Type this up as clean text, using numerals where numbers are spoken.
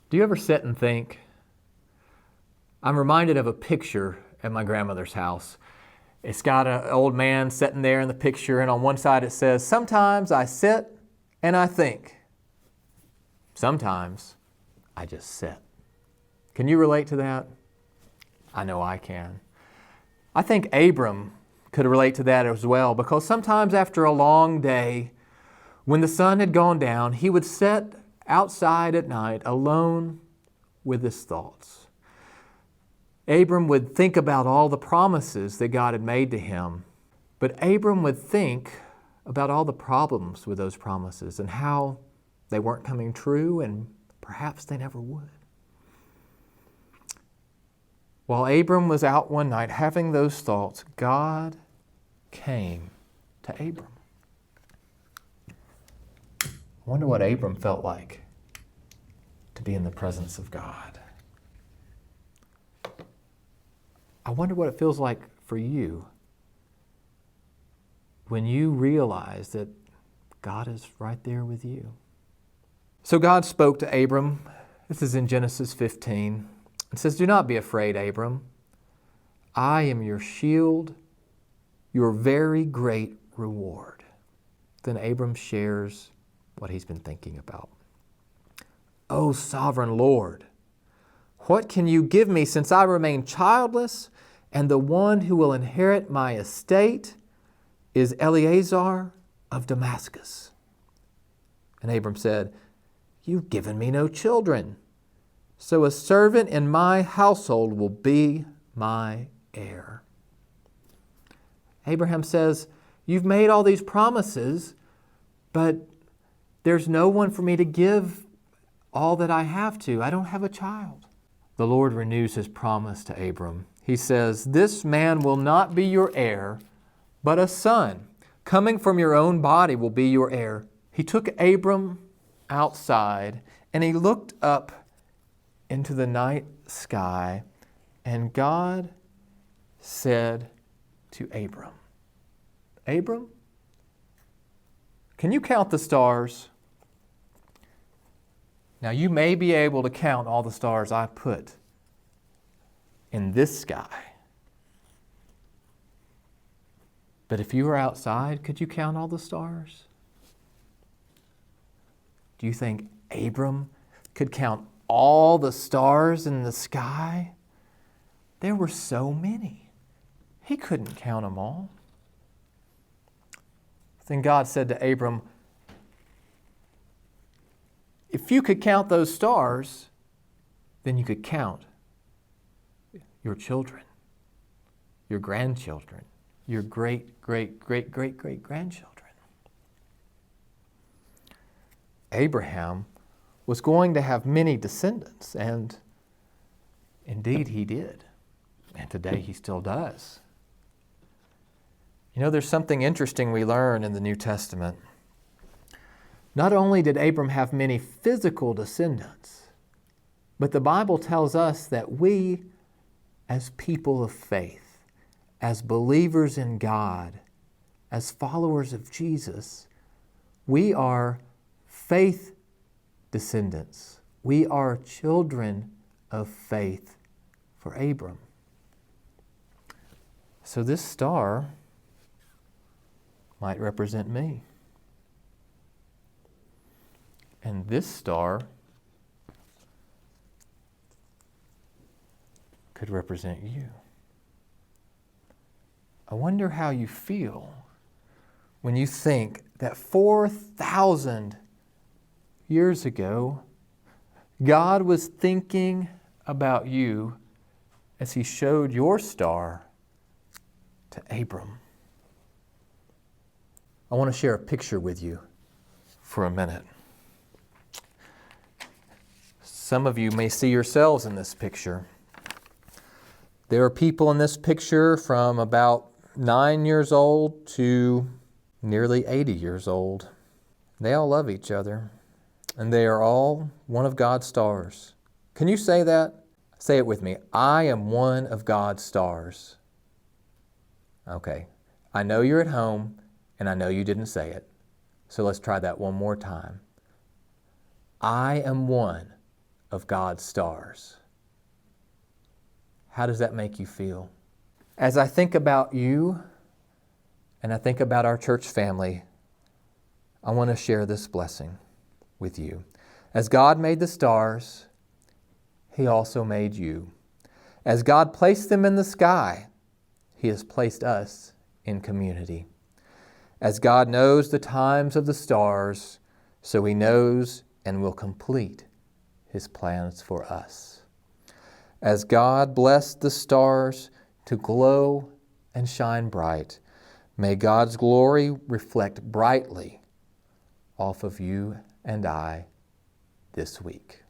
Do you ever sit and think? I'm reminded of a picture at my grandmother's house. It's got an old man sitting there in the picture, and on one side it says, "Sometimes I sit and I think. Sometimes I just sit." Can you relate to that? I know I can. I think Abram could relate to that as well, because sometimes after a long day, when the sun had gone down, he would sit outside at night alone with his thoughts. Abram would think about all the promises that God had made to him, but Abram would think about all the problems with those promises and how they weren't coming true and perhaps they never would. While Abram was out one night having those thoughts, God came to Abram. I wonder what Abram felt like to be in the presence of God. I wonder what it feels like for you when you realize that God is right there with you. So God spoke to Abram. This is in Genesis 15. It says, "Do not be afraid, Abram. I am your shield, your very great reward." Then Abram shares what he's been thinking about. "O sovereign Lord, what can you give me since I remain childless, and the one who will inherit my estate is Eleazar of Damascus?" And Abram said, "You've given me no children, so a servant in my household will be my heir." Abraham says, "You've made all these promises, but there's no one for me to give all that I have to. I don't have a child." The Lord renews his promise to Abram. He says, "This man will not be your heir, but a son coming from your own body will be your heir." He took Abram outside and he looked up into the night sky, and God said to Abram, "Abram, can you count the stars? Now you may be able to count all the stars I put in this sky. But if you were outside, could you count all the stars?" Do you think Abram could count all the stars in the sky? There were so many. He couldn't count them all. Then God said to Abram, "If you could count those stars, then you could count your children, your grandchildren, your great, great, great, great, great grandchildren." Abraham was going to have many descendants, and indeed he did. And today he still does. You know, there's something interesting we learn in the New Testament. Not only did Abram have many physical descendants, but the Bible tells us that we, as people of faith, as believers in God, as followers of Jesus, we are faith descendants. We are children of faith for Abram. So this star might represent me. And this star could represent you. I wonder how you feel when you think that 4,000 years ago, God was thinking about you as he showed your star to Abram. I want to share a picture with you for a minute. Some of you may see yourselves in this picture. There are people in this picture from about 9 years old to nearly 80 years old. They all love each other, and they are all one of God's stars. Can you say that? Say it with me. I am one of God's stars. Okay. I know you're at home, and I know you didn't say it. So let's try that one more time. I am one of God's stars. How does that make you feel? As I think about you and I think about our church family, I want to share this blessing with you. As God made the stars, He also made you. As God placed them in the sky, He has placed us in community. As God knows the times of the stars, so He knows and will complete His plans for us. As God blessed the stars to glow and shine bright, may God's glory reflect brightly off of you and I this week.